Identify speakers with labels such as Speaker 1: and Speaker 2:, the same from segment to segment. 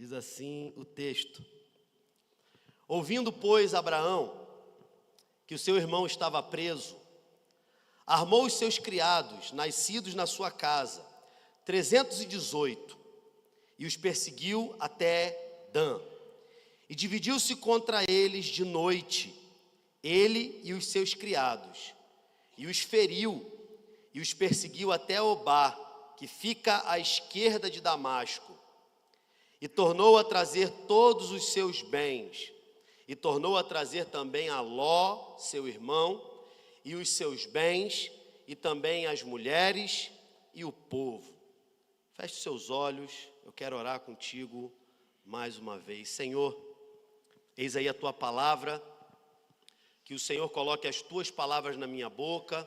Speaker 1: Diz assim o texto: ouvindo, pois, Abraão que o seu irmão estava preso, armou os seus criados, nascidos na sua casa, 318, e os perseguiu até Dan. E dividiu-se contra eles de noite, ele e os seus criados, e os feriu, e os perseguiu até Obá, que fica à esquerda de Damasco. E tornou a trazer todos os seus bens, e tornou a trazer também a Ló, seu irmão, e os seus bens, e também as mulheres e o povo. Feche os seus olhos, eu quero orar contigo mais uma vez. Senhor, eis aí a tua palavra, que o Senhor coloque as tuas palavras na minha boca,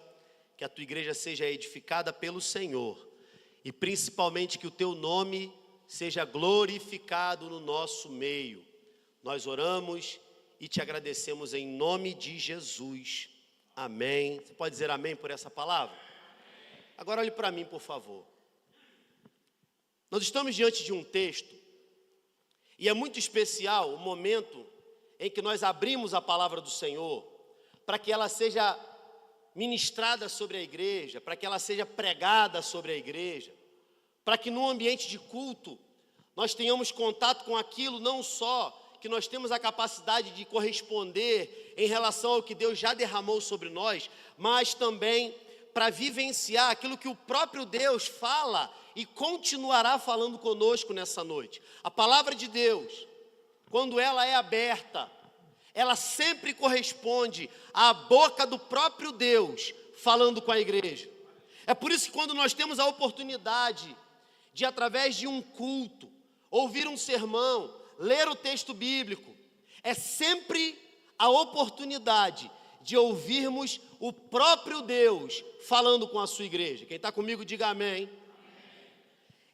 Speaker 1: que a tua igreja seja edificada pelo Senhor, e principalmente que o teu nome seja glorificado no nosso meio. Nós oramos e te agradecemos em nome de Jesus. Amém. Você pode dizer amém por essa palavra? Agora olhe para mim, por favor. Nós estamos diante de um texto, e é muito especial o momento em que nós abrimos a palavra do Senhor, para que ela seja ministrada sobre a igreja, para que ela seja pregada sobre a igreja, para que no ambiente de culto nós tenhamos contato com aquilo, não só que nós temos a capacidade de corresponder em relação ao que Deus já derramou sobre nós, mas também para vivenciar aquilo que o próprio Deus fala e continuará falando conosco nessa noite. A palavra de Deus, quando ela é aberta, ela sempre corresponde à boca do próprio Deus falando com a igreja. É por isso que quando nós temos a oportunidade de, através de um culto, ouvir um sermão, ler o texto bíblico, é sempre a oportunidade de ouvirmos o próprio Deus falando com a sua igreja. Quem está comigo, diga amém.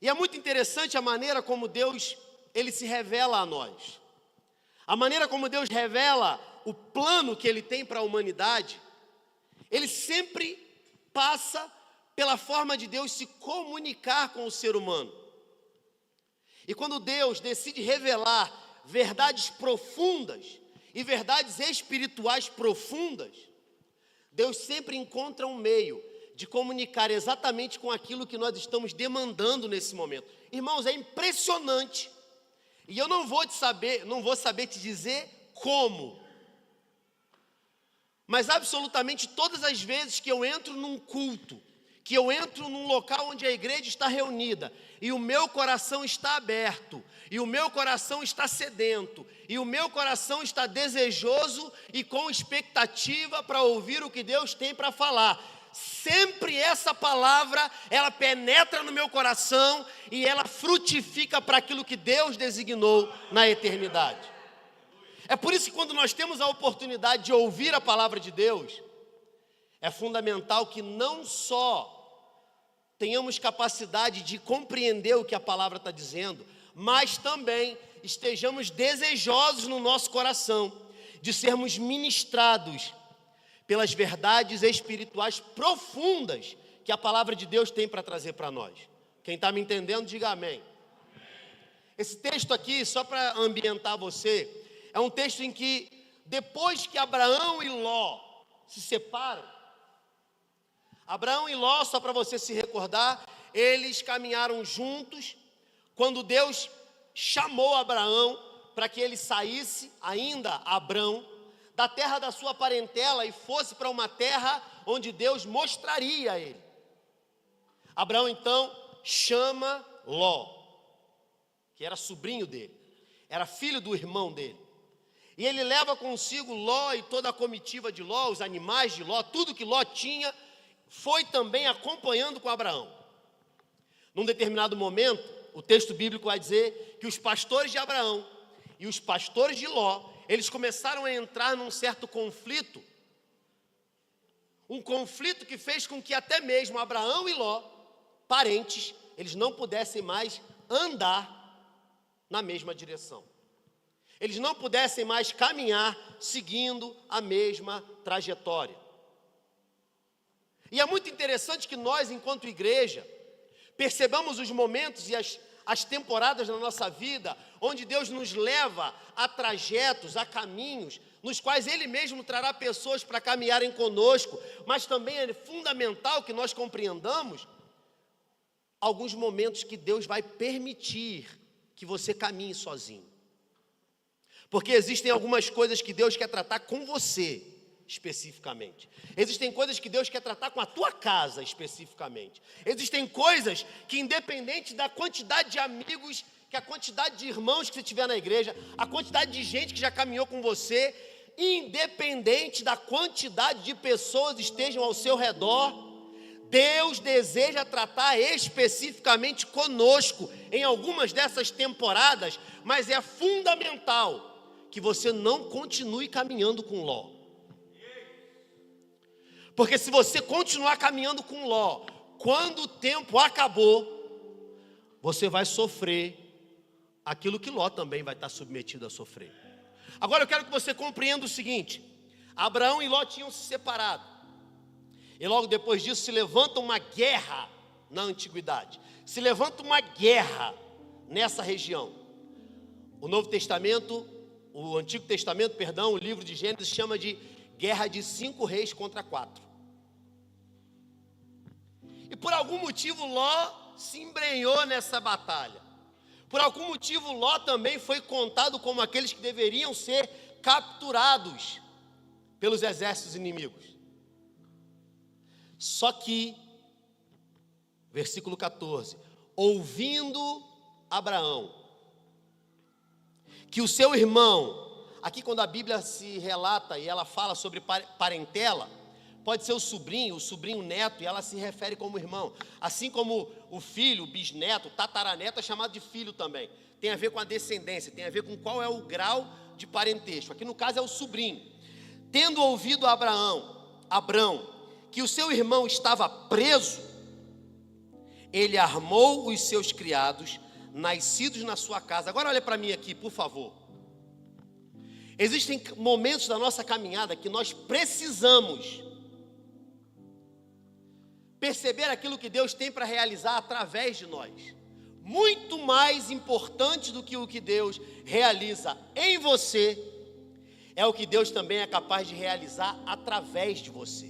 Speaker 1: E é muito interessante a maneira como Deus, ele se revela a nós. A maneira como Deus revela o plano que ele tem para a humanidade, ele sempre passa pela forma de Deus se comunicar com o ser humano. E quando Deus decide revelar verdades profundas e verdades espirituais profundas, Deus sempre encontra um meio de comunicar exatamente com aquilo que nós estamos demandando nesse momento. Irmãos, é impressionante. E eu não vou saber te dizer como. Mas absolutamente todas as vezes que eu entro num culto, que eu entro num local onde a igreja está reunida, e o meu coração está aberto, e o meu coração está sedento, e o meu coração está desejoso e com expectativa para ouvir o que Deus tem para falar, sempre essa palavra, ela penetra no meu coração e ela frutifica para aquilo que Deus designou na eternidade. É por isso que quando nós temos a oportunidade de ouvir a palavra de Deus, é fundamental que não só tenhamos capacidade de compreender o que a palavra está dizendo, mas também estejamos desejosos no nosso coração de sermos ministrados pelas verdades espirituais profundas que a palavra de Deus tem para trazer para nós. Quem está me entendendo, diga amém. Esse texto aqui, só para ambientar você, é um texto em que, depois que Abraão e Ló se separam, Abraão e Ló, só para você se recordar, eles caminharam juntos, quando Deus chamou Abraão para que ele saísse, ainda Abrão, da terra da sua parentela e fosse para uma terra onde Deus mostraria a ele. Abraão então chama Ló, que era sobrinho dele, era filho do irmão dele. E ele leva consigo Ló e toda a comitiva de Ló, os animais de Ló, tudo que Ló tinha, foi também acompanhando com Abraão. Num determinado momento, o texto bíblico vai dizer que os pastores de Abraão e os pastores de Ló, eles começaram a entrar num certo conflito, um conflito que fez com que até mesmo Abraão e Ló, parentes, eles não pudessem mais andar na mesma direção. Eles não pudessem mais caminhar seguindo a mesma trajetória. E é muito interessante que nós, enquanto igreja, percebamos os momentos e as as temporadas na nossa vida, onde Deus nos leva a trajetos, a caminhos, nos quais Ele mesmo trará pessoas para caminharem conosco, mas também é fundamental que nós compreendamos alguns momentos que Deus vai permitir que você caminhe sozinho. Porque existem algumas coisas que Deus quer tratar com você, especificamente. Existem coisas que Deus quer tratar com a tua casa, especificamente. Existem coisas que, independente da quantidade de amigos, que a quantidade de irmãos que você tiver na igreja, a quantidade de gente que já caminhou com você, independente da quantidade de pessoas que estejam ao seu redor, Deus deseja tratar especificamente conosco em algumas dessas temporadas, mas é fundamental que você não continue caminhando com Ló. Porque se você continuar caminhando com Ló, quando o tempo acabou, você vai sofrer aquilo que Ló também vai estar submetido a sofrer. Agora eu quero que você compreenda o seguinte: Abraão e Ló tinham se separado, e logo depois disso se levanta uma guerra na antiguidade, se levanta uma guerra nessa região. O Novo Testamento, o Antigo Testamento, perdão, o livro de Gênesis chama de guerra de 5 reis contra 4. E por algum motivo Ló se embrenhou nessa batalha. Por algum motivo Ló também foi contado como aqueles que deveriam ser capturados pelos exércitos inimigos. Só que, versículo 14, ouvindo Abraão que o seu irmão, aqui quando a Bíblia se relata e ela fala sobre parentela, pode ser o sobrinho neto, e ela se refere como irmão. Assim como o filho, o bisneto, o tataraneto é chamado de filho também. Tem a ver com a descendência, tem a ver com qual é o grau de parentesco. Aqui no caso é o sobrinho. Tendo ouvido Abrão, que o seu irmão estava preso, ele armou os seus criados, nascidos na sua casa. Agora olha para mim aqui, por favor. Existem momentos da nossa caminhada que nós precisamos perceber aquilo que Deus tem para realizar através de nós. Muito mais importante do que o que Deus realiza em você, é o que Deus também é capaz de realizar através de você.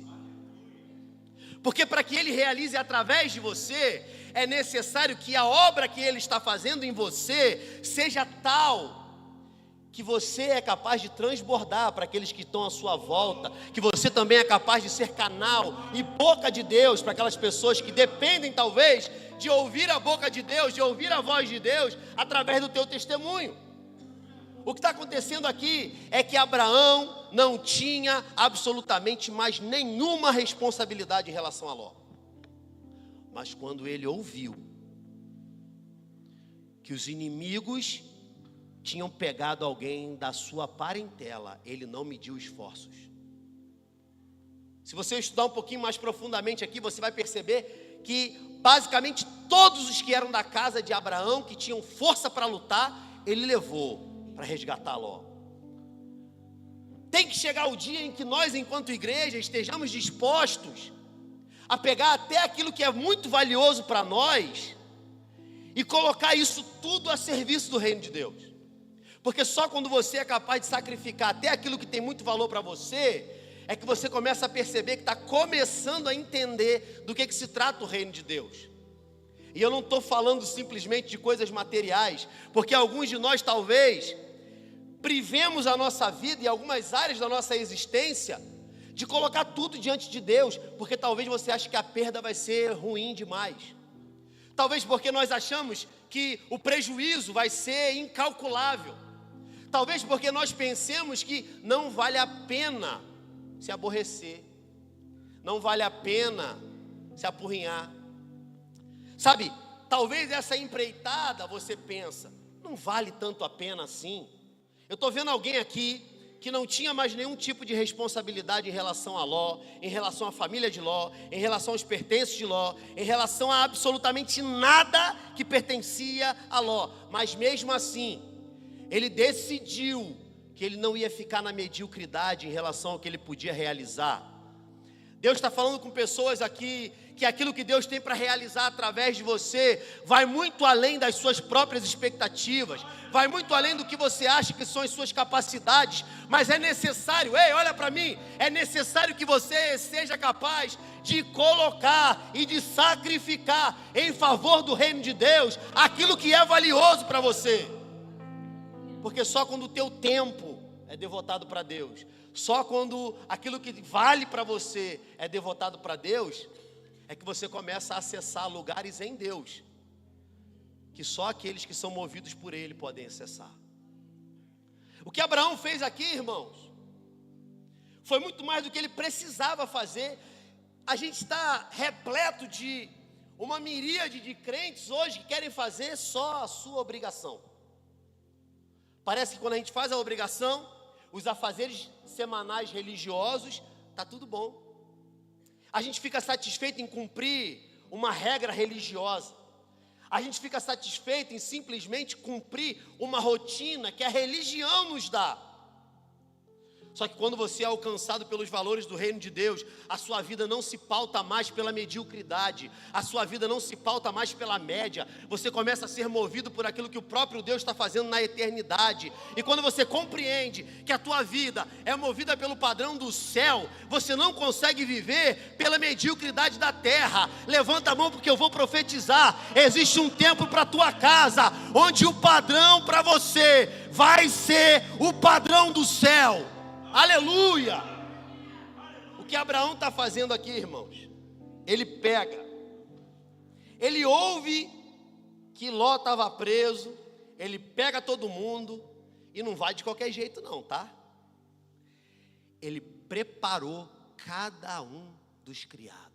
Speaker 1: Porque para que Ele realize através de você, é necessário que a obra que Ele está fazendo em você seja tal que você é capaz de transbordar para aqueles que estão à sua volta, que você também é capaz de ser canal e boca de Deus para aquelas pessoas que dependem talvez de ouvir a boca de Deus, de ouvir a voz de Deus através do teu testemunho. O que está acontecendo aqui é que Abraão não tinha absolutamente mais nenhuma responsabilidade em relação a Ló. Mas quando ele ouviu que os inimigos tinham pegado alguém da sua parentela, ele não mediu esforços. Se você estudar um pouquinho mais profundamente aqui, você vai perceber que basicamente todos os que eram da casa de Abraão, que tinham força para lutar, ele levou para resgatar Ló. Tem que chegar o dia em que nós, enquanto igreja, estejamos dispostos a pegar até aquilo que é muito valioso para nós e colocar isso tudo a serviço do reino de Deus. Porque só quando você é capaz de sacrificar até aquilo que tem muito valor para você, é que você começa a perceber que está começando a entender do que se trata o reino de Deus. E eu não estou falando simplesmente de coisas materiais, porque alguns de nós talvez privemos a nossa vida e algumas áreas da nossa existência de colocar tudo diante de Deus, porque talvez você ache que a perda vai ser ruim demais. Talvez porque nós achamos que o prejuízo vai ser incalculável. Talvez porque nós pensemos que não vale a pena se aborrecer, não vale a pena se apurrinhar. Sabe, talvez essa empreitada você pensa, não vale tanto a pena assim. Eu estou vendo alguém aqui que não tinha mais nenhum tipo de responsabilidade em relação a Ló, em relação à família de Ló, em relação aos pertences de Ló, em relação a absolutamente nada que pertencia a Ló. Mas mesmo assim, ele decidiu que ele não ia ficar na mediocridade em relação ao que ele podia realizar. Deus está falando com pessoas aqui que aquilo que Deus tem para realizar através de você vai muito além das suas próprias expectativas, vai muito além do que você acha que são as suas capacidades, mas é necessário, ei, olha para mim, é necessário que você seja capaz de colocar e de sacrificar em favor do reino de Deus aquilo que é valioso para você, porque só quando o teu tempo é devotado para Deus, só quando aquilo que vale para você é devotado para Deus, é que você começa a acessar lugares em Deus, que só aqueles que são movidos por Ele podem acessar. O que Abraão fez aqui, irmãos, foi muito mais do que ele precisava fazer. A gente está repleto de uma miríade de crentes hoje que querem fazer só a sua obrigação. Parece que quando a gente faz a obrigação, os afazeres semanais religiosos, está tudo bom. A gente fica satisfeito em cumprir uma regra religiosa. A gente fica satisfeito em simplesmente cumprir uma rotina que a religião nos dá. Só que quando você é alcançado pelos valores do reino de Deus, a sua vida não se pauta mais pela mediocridade, a sua vida não se pauta mais pela média, você começa a ser movido por aquilo que o próprio Deus está fazendo na eternidade. E quando você compreende que a tua vida é movida pelo padrão do céu, você não consegue viver pela mediocridade da terra. Levanta a mão porque eu vou profetizar. Existe um tempo para a tua casa, onde o padrão para você vai ser o padrão do céu. Aleluia! O que Abraão está fazendo aqui, irmãos, ele pega, ele ouve que Ló estava preso, ele pega todo mundo e não vai de qualquer jeito não, tá? Ele preparou cada um dos criados.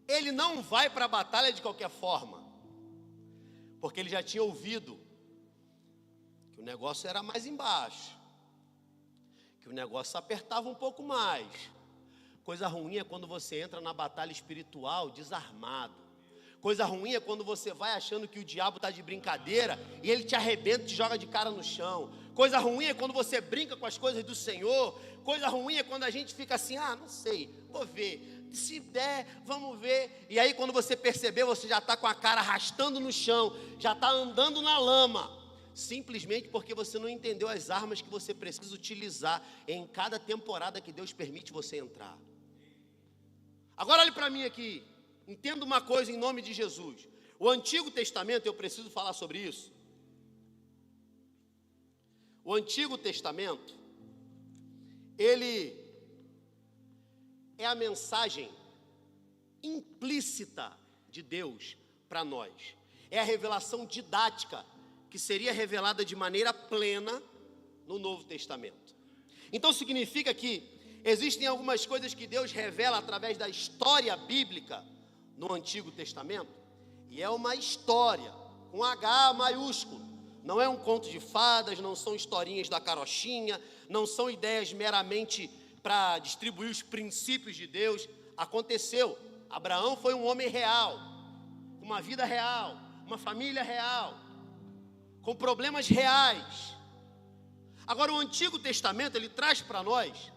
Speaker 1: Ele não vai para a batalha de qualquer forma, porque ele já tinha ouvido que o negócio era mais embaixo, que o negócio apertava um pouco mais. Coisa ruim é quando você entra na batalha espiritual desarmado. Coisa ruim é quando você vai achando que o diabo está de brincadeira e ele te arrebenta e te joga de cara no chão. Coisa ruim é quando você brinca com as coisas do Senhor. Coisa ruim é quando a gente fica assim, não sei, vou ver, se der, vamos ver. E aí quando você perceber, você já está com a cara arrastando no chão, já está andando na lama. Simplesmente porque você não entendeu as armas que você precisa utilizar em cada temporada que Deus permite você entrar. Agora olhe para mim aqui, entenda uma coisa em nome de Jesus. O Antigo Testamento, eu preciso falar sobre isso. O Antigo Testamento, ele é a mensagem implícita de Deus para nós. É a revelação didática que seria revelada de maneira plena no Novo Testamento. Então significa que existem algumas coisas que Deus revela através da história bíblica no Antigo Testamento, e é uma história com H maiúsculo. Não é um conto de fadas, não são historinhas da carochinha, não são ideias meramente para distribuir os princípios de Deus. Aconteceu. Abraão foi um homem real, uma vida real, uma família real, com problemas reais. Agora o Antigo Testamento, ele traz para nós,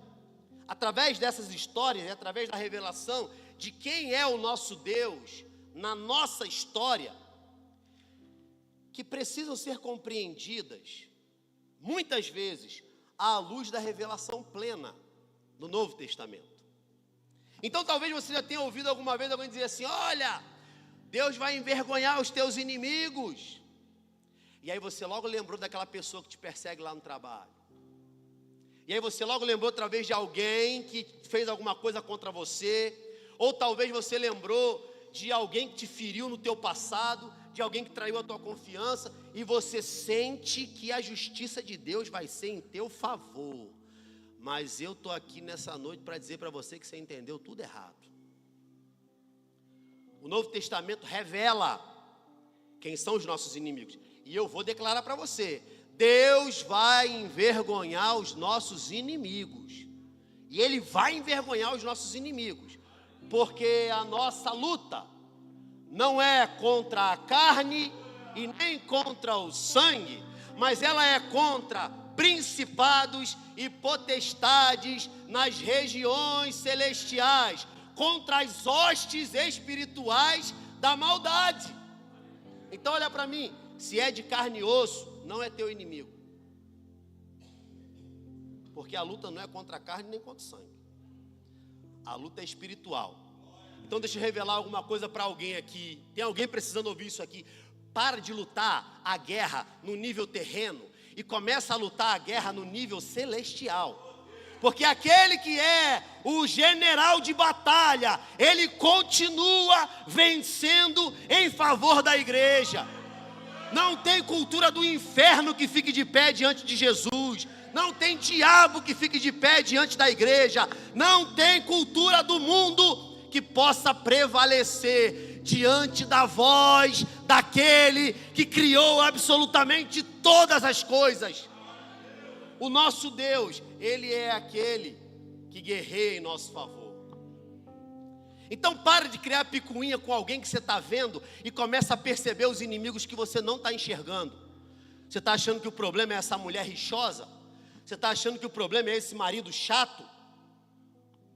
Speaker 1: através dessas histórias e através da revelação de quem é o nosso Deus na nossa história, que precisam ser compreendidas, muitas vezes, à luz da revelação plena do Novo Testamento. Então talvez você já tenha ouvido alguma vez alguém dizer assim, olha, Deus vai envergonhar os teus inimigos. E aí você logo lembrou daquela pessoa que te persegue lá no trabalho. E aí você logo lembrou outra vez de alguém que fez alguma coisa contra você. Ou talvez você lembrou de alguém que te feriu no teu passado, de alguém que traiu a tua confiança, e você sente que a justiça de Deus vai ser em teu favor. Mas eu estou aqui nessa noite para dizer para você que você entendeu tudo errado. O Novo Testamento revela quem são os nossos inimigos. E eu vou declarar para você, Deus vai envergonhar os nossos inimigos. E Ele vai envergonhar os nossos inimigos. Porque a nossa luta não é contra a carne e nem contra o sangue, mas ela é contra principados e potestades nas regiões celestiais, contra as hostes espirituais da maldade. Então olha para mim, se é de carne e osso, não é teu inimigo. Porque a luta não é contra a carne nem contra o sangue. A luta é espiritual. Então deixa eu revelar alguma coisa para alguém aqui. Tem alguém precisando ouvir isso aqui? Para de lutar a guerra no nível terreno e começa a lutar a guerra no nível celestial. Porque aquele que é o general de batalha, ele continua vencendo em favor da igreja. Não tem cultura do inferno que fique de pé diante de Jesus. Não tem diabo que fique de pé diante da igreja. Não tem cultura do mundo que possa prevalecer diante da voz daquele que criou absolutamente todas as coisas. O nosso Deus, Ele é aquele que guerreia em nosso favor. Então pare de criar picuinha com alguém que você está vendo e começa a perceber os inimigos que você não está enxergando. Você está achando que o problema é essa mulher rixosa? Você está achando que o problema é esse marido chato?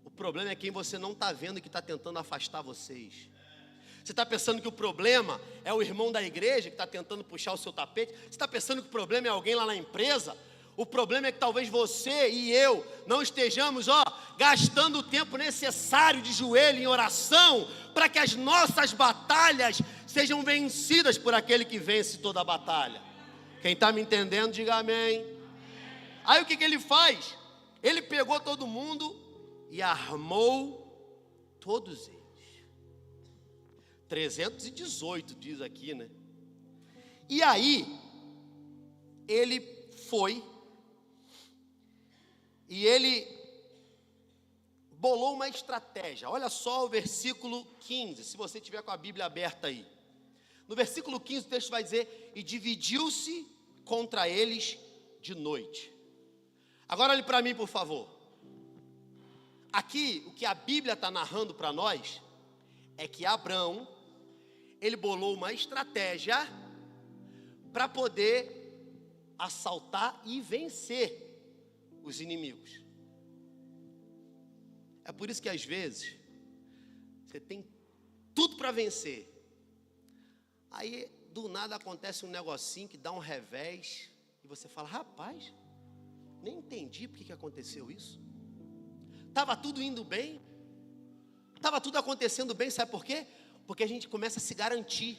Speaker 1: O problema é quem você não está vendo e que está tentando afastar vocês. Você está pensando que o problema é o irmão da igreja que está tentando puxar o seu tapete? Você está pensando que o problema é alguém lá na empresa? O problema é que talvez você e eu não estejamos, gastando o tempo necessário de joelho em oração para que as nossas batalhas sejam vencidas por aquele que vence toda a batalha. Quem está me entendendo, diga amém. Aí o que ele faz? Ele pegou todo mundo e armou todos eles. 318 diz aqui, né? E aí, ele foi e ele bolou uma estratégia. Olha só o versículo 15, se você tiver com a Bíblia aberta aí. No versículo 15 o texto vai dizer: e dividiu-se contra eles de noite. Agora olhe para mim, por favor. Aqui, o que a Bíblia está narrando para nós é que Abrão, ele bolou uma estratégia para poder assaltar e vencer os inimigos. É por isso que às vezes você tem tudo para vencer. Aí do nada acontece um negocinho que dá um revés e você fala: rapaz, nem entendi por que aconteceu isso. Estava tudo indo bem, estava tudo acontecendo bem, sabe por quê? Porque a gente começa a se garantir.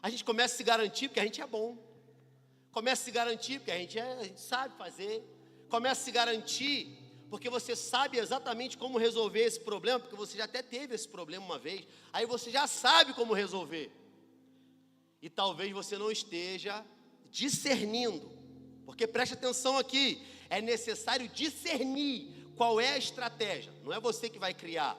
Speaker 1: A gente começa a se garantir porque a gente é bom. Começa a se garantir porque a gente sabe fazer. Começa a se garantir porque você sabe exatamente como resolver esse problema, porque você já até teve esse problema uma vez. Aí você já sabe como resolver. E talvez você não esteja discernindo. Porque preste atenção aqui, é necessário discernir qual é a estratégia. Não é você que vai criar,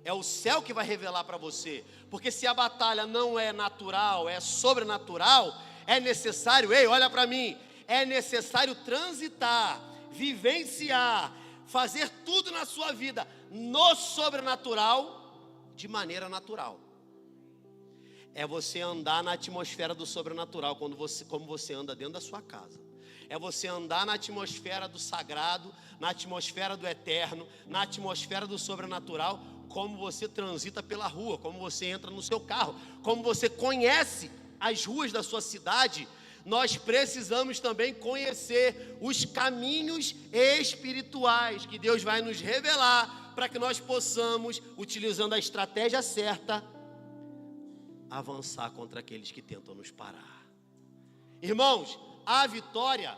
Speaker 1: é o céu que vai revelar para você. Porque se a batalha não é natural, é sobrenatural, é necessário, olha para mim, é necessário transitar, vivenciar, fazer tudo na sua vida no sobrenatural de maneira natural. É você andar na atmosfera do sobrenatural, como você anda dentro da sua casa. É você andar na atmosfera do sagrado, na atmosfera do eterno, na atmosfera do sobrenatural, como você transita pela rua, como você entra no seu carro, como você conhece as ruas da sua cidade. Nós precisamos também conhecer os caminhos espirituais que Deus vai nos revelar, para que nós possamos, utilizando a estratégia certa, avançar contra aqueles que tentam nos parar. Irmãos, a vitória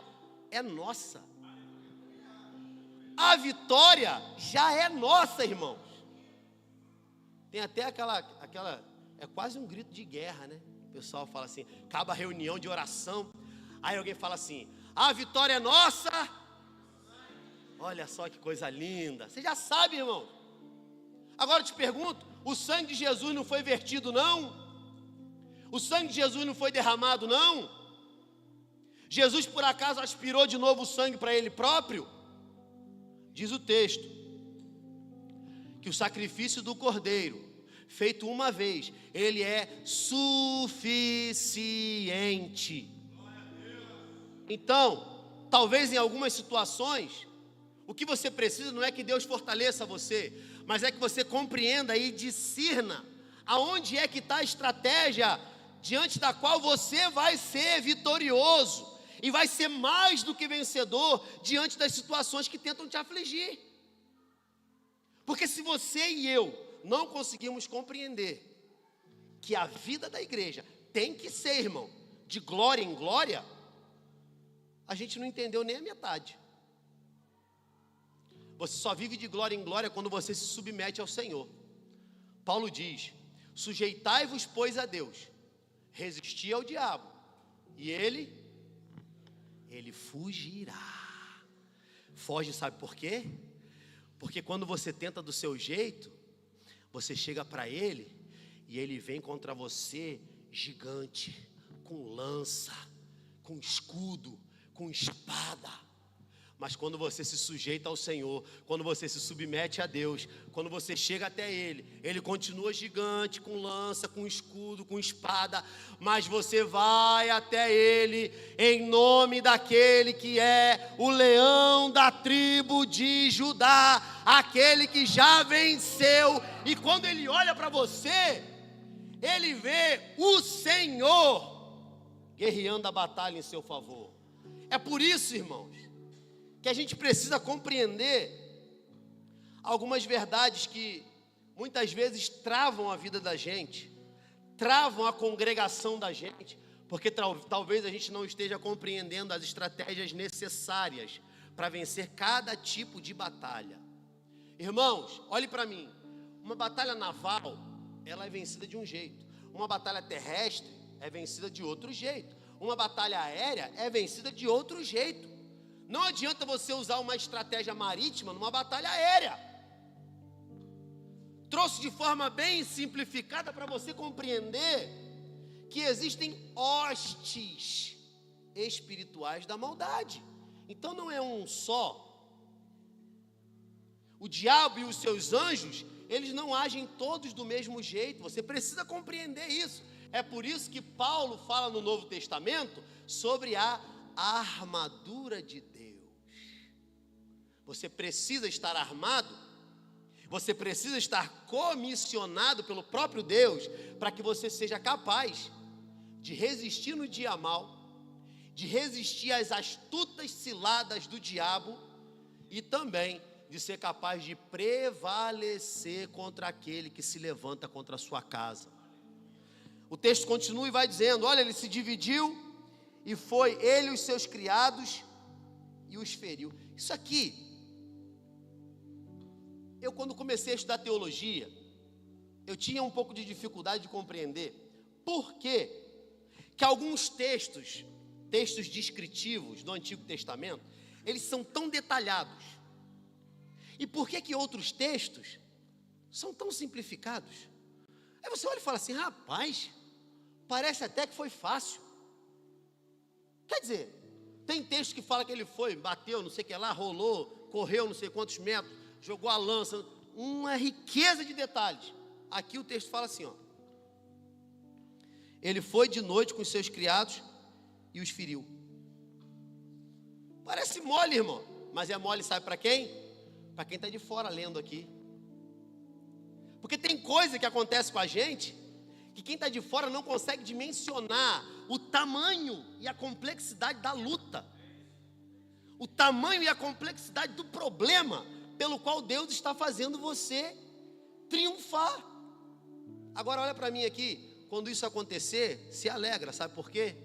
Speaker 1: é nossa. A vitória já é nossa, irmãos. Tem até aquela, é quase um grito de guerra, né? O pessoal fala assim, acaba a reunião de oração, aí alguém fala assim: a vitória é nossa. Olha só que coisa linda. Você já sabe, irmão. Agora eu te pergunto, o sangue de Jesus não foi vertido, não? O sangue de Jesus não foi derramado, não? Jesus por acaso aspirou de novo o sangue para ele próprio? Diz o texto que o sacrifício do cordeiro, feito uma vez, ele é suficiente. Então, talvez em algumas situações, o que você precisa não é que Deus fortaleça você, mas é que você compreenda e discirna aonde é que está a estratégia diante da qual você vai ser vitorioso e vai ser mais do que vencedor diante das situações que tentam te afligir. Porque se você e eu não conseguimos compreender que a vida da igreja tem que ser, irmão, de glória em glória, a gente não entendeu nem a metade. Você só vive de glória em glória quando você se submete ao Senhor. Paulo diz: sujeitai-vos, pois, a Deus, resisti ao diabo, e ele fugirá. Foge, sabe por quê? Porque quando você tenta do seu jeito, você chega para ele, e ele vem contra você gigante, com lança, com escudo, com espada. Mas quando você se sujeita ao Senhor, quando você se submete a Deus, quando você chega até Ele, Ele continua gigante, com lança, com escudo, com espada, mas você vai até Ele, em nome daquele que é o leão da tribo de Judá, aquele que já venceu, e quando Ele olha para você, Ele vê o Senhor guerreando a batalha em seu favor. É por isso, irmãos, que a gente precisa compreender algumas verdades que muitas vezes travam a vida da gente, travam a congregação da gente, porque talvez a gente não esteja compreendendo as estratégias necessárias para vencer cada tipo de batalha. Irmãos, olhe para mim, uma batalha naval, ela é vencida de um jeito, uma batalha terrestre é vencida de outro jeito, uma batalha aérea é vencida de outro jeito. Não adianta você usar uma estratégia marítima numa batalha aérea. Trouxe de forma bem simplificada para você compreender que existem hostes espirituais da maldade. Então não é um só. O diabo e os seus anjos, eles não agem todos do mesmo jeito. Você precisa compreender isso. É por isso que Paulo fala no Novo Testamento sobre a armadura de Deus. Você precisa estar armado, você precisa estar comissionado pelo próprio Deus, para que você seja capaz de resistir no dia mal, de resistir às astutas ciladas do diabo, e também de ser capaz de prevalecer contra aquele que se levanta contra a sua casa. O texto continua e vai dizendo: olha, ele se dividiu, e foi ele e os seus criados, e os feriu. Isso aqui, eu quando comecei a estudar teologia, eu tinha um pouco de dificuldade de compreender por que alguns textos descritivos do Antigo Testamento, eles são tão detalhados, e por que outros textos são tão simplificados. Aí você olha e fala assim: rapaz, parece até que foi fácil. Quer dizer, tem texto que fala que ele foi, bateu, não sei o que lá, rolou, correu não sei quantos metros, jogou a lança, uma riqueza de detalhes. Aqui o texto fala assim, ó: ele foi de noite com os seus criados e os feriu. Parece mole, irmão, mas é mole, sabe para quem? Para quem está de fora lendo aqui. Porque tem coisa que acontece com a gente que quem está de fora não consegue dimensionar o tamanho e a complexidade da luta, o tamanho e a complexidade do problema pelo qual Deus está fazendo você triunfar. Agora olha para mim aqui, quando isso acontecer, se alegra, sabe por quê?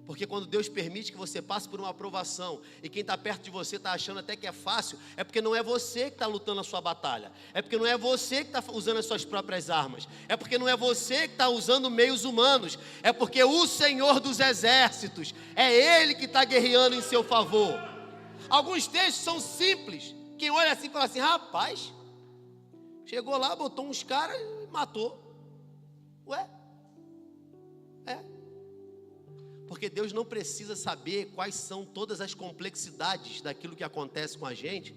Speaker 1: Porque quando Deus permite que você passe por uma aprovação, e quem está perto de você está achando até que é fácil, é porque não é você que está lutando a sua batalha, é porque não é você que está usando as suas próprias armas, é porque não é você que está usando meios humanos, é porque o Senhor dos Exércitos, é Ele que está guerreando em seu favor. Alguns textos são simples, quem olha assim fala assim: rapaz, chegou lá, botou uns caras e matou. Ué? Porque Deus não precisa saber quais são todas as complexidades daquilo que acontece com a gente,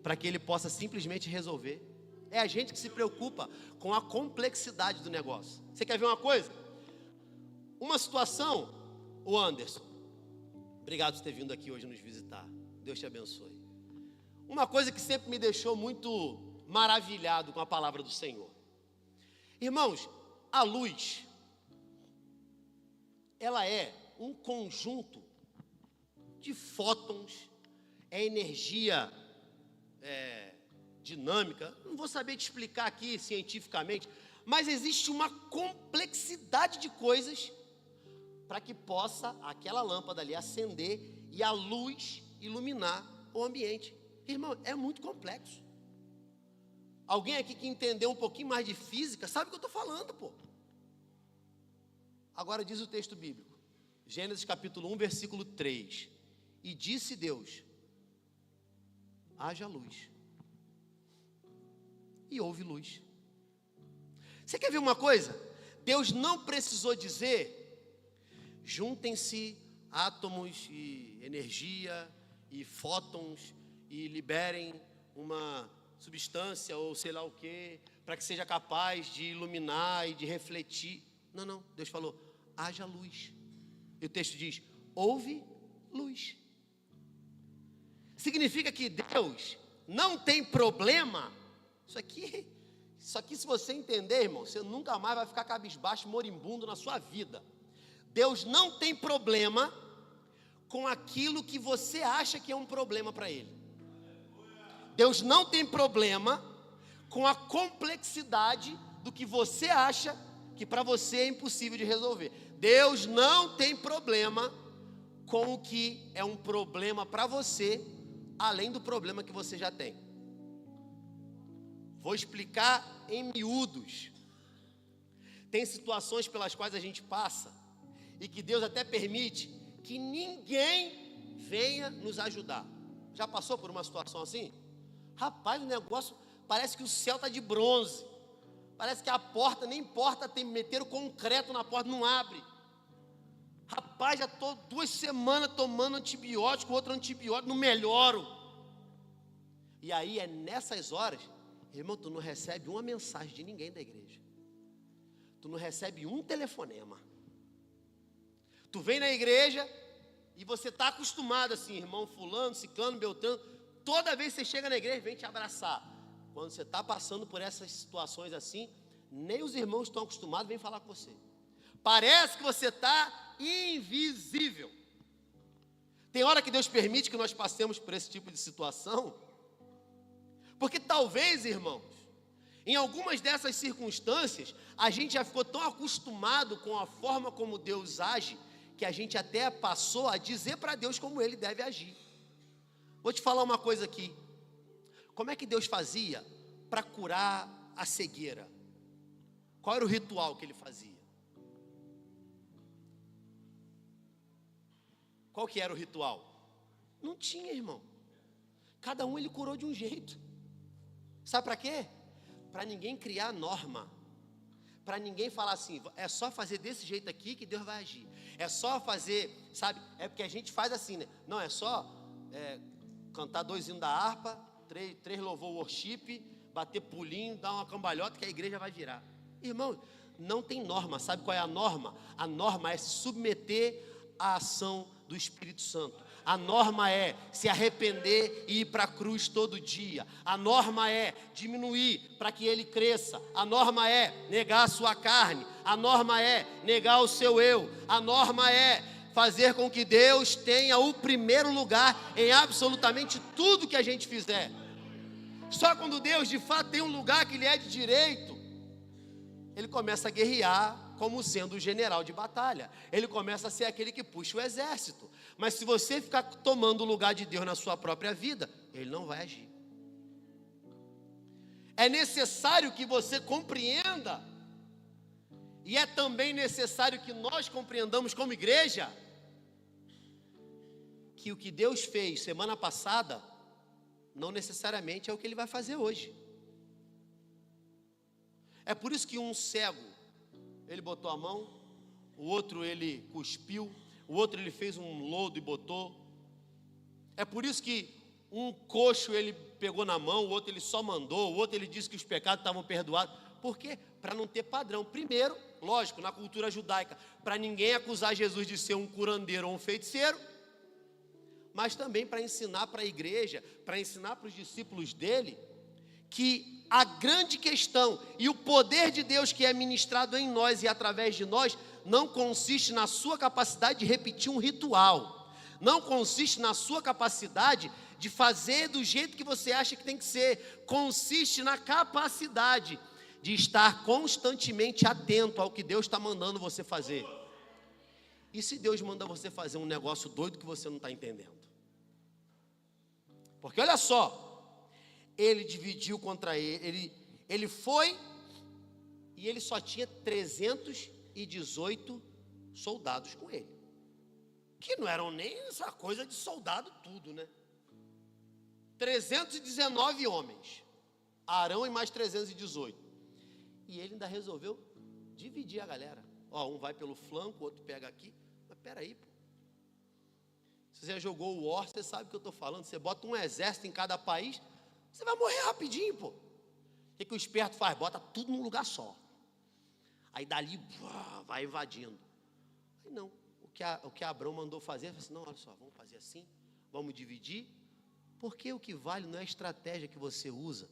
Speaker 1: para que Ele possa simplesmente resolver. É a gente que se preocupa com a complexidade do negócio. Você quer ver uma coisa? Uma situação, o Anderson, obrigado por ter vindo aqui hoje nos visitar, Deus te abençoe. Uma coisa que sempre me deixou muito maravilhado com a palavra do Senhor. Irmãos, a luz, ela é um conjunto de fótons, é energia dinâmica. Não vou saber te explicar aqui cientificamente, mas existe uma complexidade de coisas para que possa aquela lâmpada ali acender e a luz iluminar o ambiente. Irmão, é muito complexo. Alguém aqui que entendeu um pouquinho mais de física sabe o que eu estou falando, pô. Agora diz o texto bíblico, Gênesis capítulo 1, versículo 3. E disse Deus: haja luz. E houve luz. Você quer ver uma coisa? Deus não precisou dizer: juntem-se átomos e energia e fótons e liberem uma substância ou sei lá o que, para que seja capaz de iluminar e de refletir. Não, Deus falou: haja luz. E o texto diz: houve luz. Significa que Deus não tem problema. Isso aqui, se você entender, irmão, você nunca mais vai ficar cabisbaixo, moribundo na sua vida. Deus não tem problema com aquilo que você acha que é um problema para Ele. Deus não tem problema com a complexidade do que você acha que para você é impossível de resolver. Deus não tem problema com o que é um problema para você, além do problema que você já tem. Vou explicar em miúdos. Tem situações pelas quais a gente passa e que Deus até permite que ninguém venha nos ajudar. Já passou por uma situação assim? Rapaz, o negócio parece que o céu está de bronze. Parece que a porta, nem porta tem, meteram concreto na porta, não abre. Rapaz, já estou 2 semanas tomando antibiótico, outro antibiótico, não melhoro. E aí é nessas horas, irmão, tu não recebe uma mensagem de ninguém da igreja. Tu não recebe um telefonema. Tu vem na igreja e você está acostumado assim, irmão fulano, ciclano, beltrano. Toda vez que você chega na igreja, vem te abraçar. Quando você está passando por essas situações assim, nem os irmãos estão acostumados, vêm falar com você. Parece que você está invisível. Tem hora que Deus permite que nós passemos por esse tipo de situação, porque talvez, irmãos, em algumas dessas circunstâncias, a gente já ficou tão acostumado com a forma como Deus age, que a gente até passou a dizer para Deus como Ele deve agir. Vou te falar uma coisa aqui. Como é que Deus fazia para curar a cegueira? Qual era o ritual que Ele fazia? Qual que era o ritual? Não tinha, irmão. Cada um Ele curou de um jeito. Sabe para quê? Para ninguém criar norma. Para ninguém falar assim, é só fazer desse jeito aqui que Deus vai agir. É só fazer, sabe? É porque a gente faz assim, né? Não, é só cantar 2 hinos da harpa, 3 louvor worship, bater pulinho, dar uma cambalhota que a igreja vai virar. Irmão, não tem norma. Sabe qual é a norma? A norma é se submeter à ação do Espírito Santo. A norma é se arrepender e ir para a cruz todo dia. A norma é diminuir para que ele cresça. A norma é negar a sua carne. A norma é negar o seu eu. A norma é fazer com que Deus tenha o primeiro lugar em absolutamente tudo que a gente fizer. Só quando Deus de fato tem um lugar que lhe é de direito, ele começa a guerrear como sendo o general de batalha. Ele começa a ser aquele que puxa o exército. Mas se você ficar tomando o lugar de Deus na sua própria vida, ele não vai agir. É necessário que você compreenda, e é também necessário que nós compreendamos como igreja, que o que Deus fez semana passada, não necessariamente é o que Ele vai fazer hoje. É por isso que um cego, ele botou a mão, o outro ele cuspiu, o outro ele fez um lodo e botou. É por isso que um coxo ele pegou na mão, o outro ele só mandou, o outro ele disse que os pecados estavam perdoados. Por quê? Para não ter padrão. Primeiro, lógico, na cultura judaica, para ninguém acusar Jesus de ser um curandeiro ou um feiticeiro, mas também para ensinar para a igreja, para ensinar para os discípulos dele, que a grande questão e o poder de Deus que é ministrado em nós e através de nós não consiste na sua capacidade de repetir um ritual, não consiste na sua capacidade de fazer do jeito que você acha que tem que ser, consiste na capacidade de estar constantemente atento ao que Deus está mandando você fazer. E se Deus manda você fazer um negócio doido que você não está entendendo? Porque olha só, ele dividiu contra ele foi e ele só tinha 318 soldados com ele. Que não eram nem essa coisa de soldado tudo, né? 319 homens, Arão e mais 318. E ele ainda resolveu dividir a galera. Ó, um vai pelo flanco, o outro pega aqui. Mas peraí, pô. Se você já jogou o War, você sabe o que eu estou falando. Você bota um exército em cada país, você vai morrer rapidinho, pô. O que o esperto faz? Bota tudo num lugar só. Aí dali, vai invadindo. Aí não, o que Abrão mandou fazer, ele falou assim, não, olha só, vamos fazer assim, vamos dividir. Porque o que vale não é a estratégia que você usa,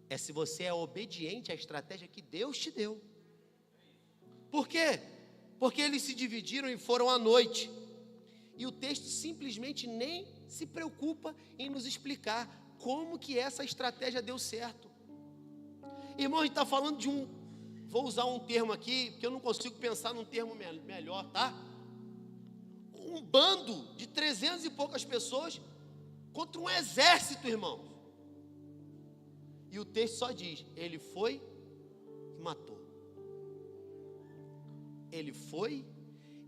Speaker 1: é se você é obediente à estratégia que Deus te deu. Por quê? Porque eles se dividiram e foram à noite. E o texto simplesmente nem se preocupa em nos explicar como que essa estratégia deu certo. Irmão, a gente está falando de vou usar um termo aqui, porque eu não consigo pensar num termo melhor, tá? Um bando de 300 e poucas pessoas contra um exército, irmão. E o texto só diz, ele foi e matou. Ele foi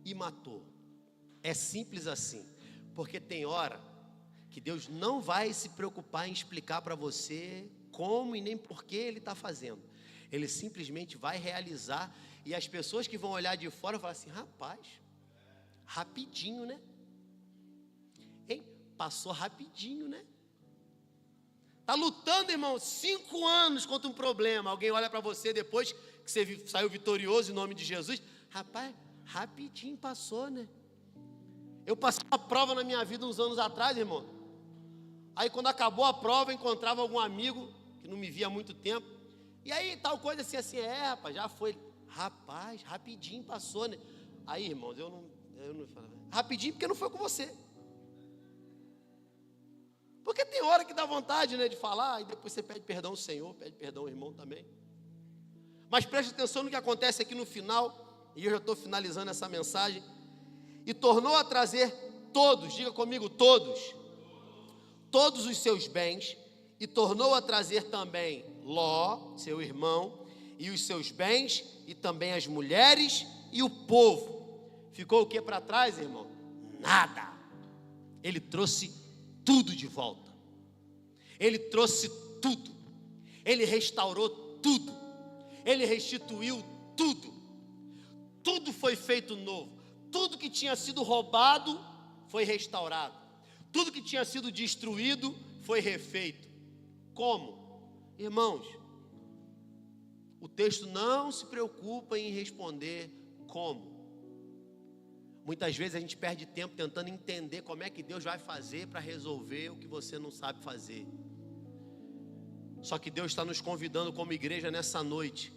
Speaker 1: e matou. É simples assim. Porque tem hora que Deus não vai se preocupar em explicar para você como e nem por que Ele está fazendo. Ele simplesmente vai realizar. E as pessoas que vão olhar de fora vão falar assim, rapaz, rapidinho, né? Hein? Passou rapidinho, né? Está lutando, irmão, 5 anos contra um problema. Alguém olha para você depois que você saiu vitorioso em nome de Jesus. Rapaz, rapidinho passou, né? Eu passei uma prova na minha vida uns anos atrás, irmão. Aí quando acabou a prova, eu encontrava algum amigo que não me via há muito tempo. E aí tal coisa assim, rapaz, já foi. Rapaz, rapidinho passou, né? Aí, irmãos, eu não falava. Rapidinho porque não foi com você. Porque tem hora que dá vontade, né, de falar, e depois você pede perdão ao Senhor, pede perdão ao irmão também. Mas preste atenção no que acontece aqui no final, e eu já estou finalizando essa mensagem. E tornou a trazer todos, diga comigo, todos os seus bens, e tornou a trazer também Ló, seu irmão, e os seus bens, e também as mulheres e o povo. Ficou o que para trás, irmão? Nada. Ele trouxe tudo de volta. Ele trouxe tudo. Ele restaurou tudo. Ele restituiu tudo. Tudo foi feito novo. Tudo que tinha sido roubado foi restaurado. Tudo que tinha sido destruído foi refeito. Como? Irmãos, o texto não se preocupa em responder como. Muitas vezes a gente perde tempo tentando entender como é que Deus vai fazer para resolver o que você não sabe fazer. Só que Deus está nos convidando como igreja nessa noite,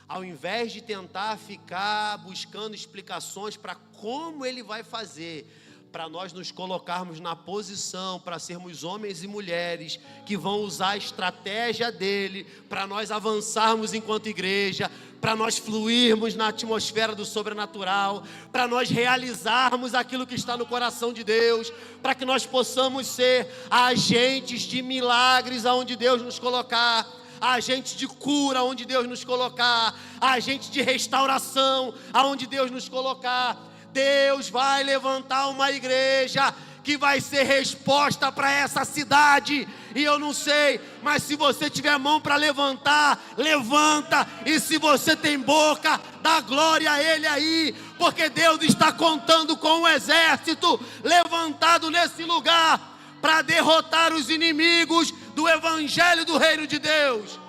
Speaker 1: ao invés de tentar ficar buscando explicações para como Ele vai fazer, para nós nos colocarmos na posição, para sermos homens e mulheres que vão usar a estratégia dEle, para nós avançarmos enquanto igreja, para nós fluirmos na atmosfera do sobrenatural, para nós realizarmos aquilo que está no coração de Deus, para que nós possamos ser agentes de milagres aonde Deus nos colocar, agentes de cura aonde Deus nos colocar, agentes de restauração aonde Deus nos colocar. Deus vai levantar uma igreja que vai ser resposta para essa cidade. E eu não sei, mas se você tiver mão para levantar, levanta. E se você tem boca, dá glória a Ele aí, porque Deus está contando com um exército levantado nesse lugar para derrotar os inimigos do evangelho do reino de Deus.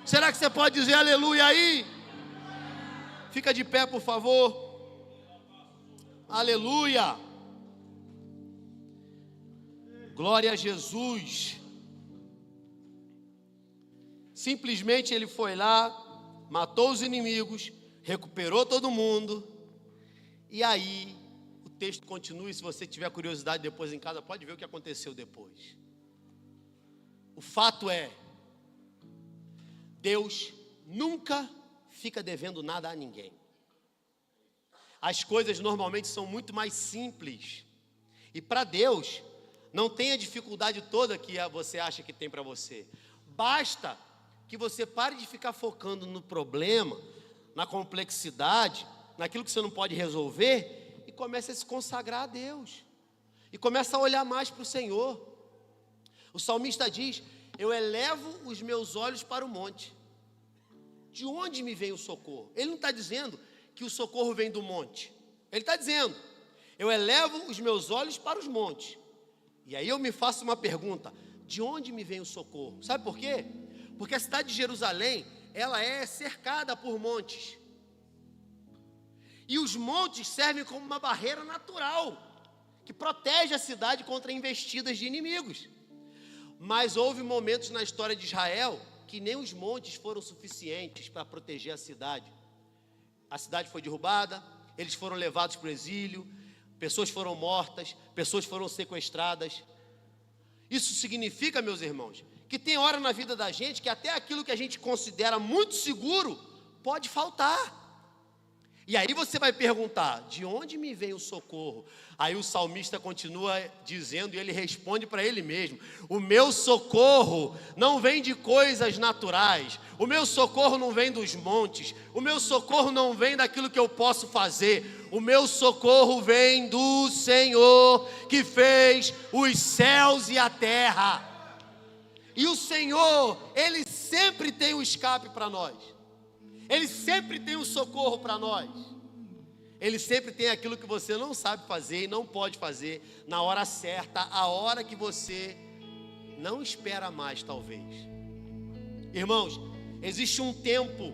Speaker 1: Será que você pode dizer aleluia aí? Fica de pé, por favor. Aleluia. Glória a Jesus. Simplesmente ele foi lá, matou os inimigos, recuperou todo mundo. E aí, o texto continua, e se você tiver curiosidade depois em casa, pode ver o que aconteceu depois. O fato é, Deus nunca fica devendo nada a ninguém. As coisas normalmente são muito mais simples. E para Deus, não tem a dificuldade toda que você acha que tem para você. Basta que você pare de ficar focando no problema, na complexidade, naquilo que você não pode resolver, e comece a se consagrar a Deus. E comece a olhar mais para o Senhor. O salmista diz: eu elevo os meus olhos para o monte. De onde me vem o socorro? Ele não está dizendo que o socorro vem do monte. Ele está dizendo: eu elevo os meus olhos para os montes. E aí eu me faço uma pergunta: de onde me vem o socorro? Sabe por quê? Porque a cidade de Jerusalém, ela é cercada por montes. E os montes servem como uma barreira natural, que protege a cidade contra investidas de inimigos. Mas houve momentos na história de Israel que nem os montes foram suficientes para proteger a cidade. A cidade foi derrubada, eles foram levados para o exílio, pessoas foram mortas, pessoas foram sequestradas. Isso significa, meus irmãos, que tem hora na vida da gente que até aquilo que a gente considera muito seguro pode faltar. E aí você vai perguntar: de onde me vem o socorro? Aí o salmista continua dizendo, e ele responde para ele mesmo: o meu socorro não vem de coisas naturais, o meu socorro não vem dos montes, o meu socorro não vem daquilo que eu posso fazer, o meu socorro vem do Senhor que fez os céus e a terra. E o Senhor, Ele sempre tem o escape para nós. Ele sempre tem o socorro para nós. Ele sempre tem aquilo que você não sabe fazer e não pode fazer na hora certa, a hora que você não espera mais, talvez. Irmãos, existe um tempo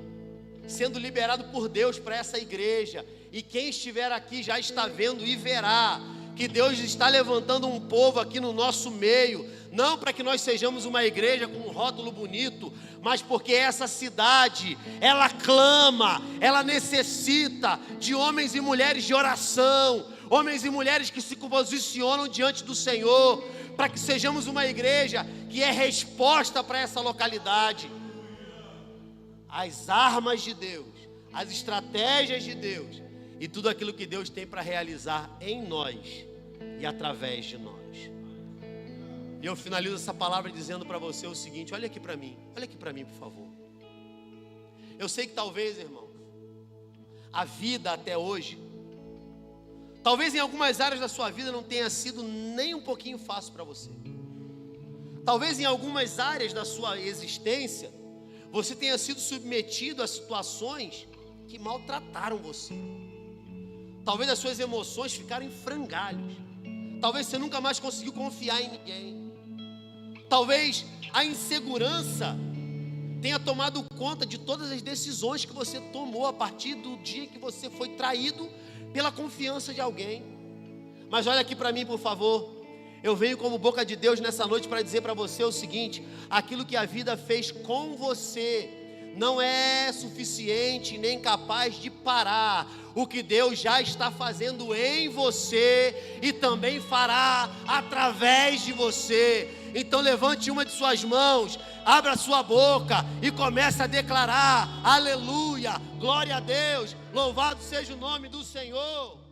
Speaker 1: sendo liberado por Deus para essa igreja, e quem estiver aqui já está vendo e verá que Deus está levantando um povo aqui no nosso meio, não para que nós sejamos uma igreja com um rótulo bonito, mas porque essa cidade, ela clama, ela necessita de homens e mulheres de oração, homens e mulheres que se posicionam diante do Senhor, para que sejamos uma igreja que é resposta para essa localidade. As armas de Deus, as estratégias de Deus e tudo aquilo que Deus tem para realizar em nós e através de nós. E eu finalizo essa palavra dizendo para você o seguinte: olha aqui para mim, por favor. Eu sei que talvez, irmão, a vida até hoje, talvez em algumas áreas da sua vida não tenha sido nem um pouquinho fácil para você. Talvez em algumas áreas da sua existência, você tenha sido submetido a situações que maltrataram você. Talvez as suas emoções ficaram em frangalhos. Talvez você nunca mais conseguiu confiar em ninguém. Talvez a insegurança tenha tomado conta de todas as decisões que você tomou a partir do dia que você foi traído pela confiança de alguém. Mas olha aqui para mim, por favor. Eu venho como boca de Deus nessa noite para dizer para você o seguinte: aquilo que a vida fez com você não é suficiente nem capaz de parar o que Deus já está fazendo em você e também fará através de você. Então levante uma de suas mãos, abra sua boca e comece a declarar: aleluia, glória a Deus, louvado seja o nome do Senhor.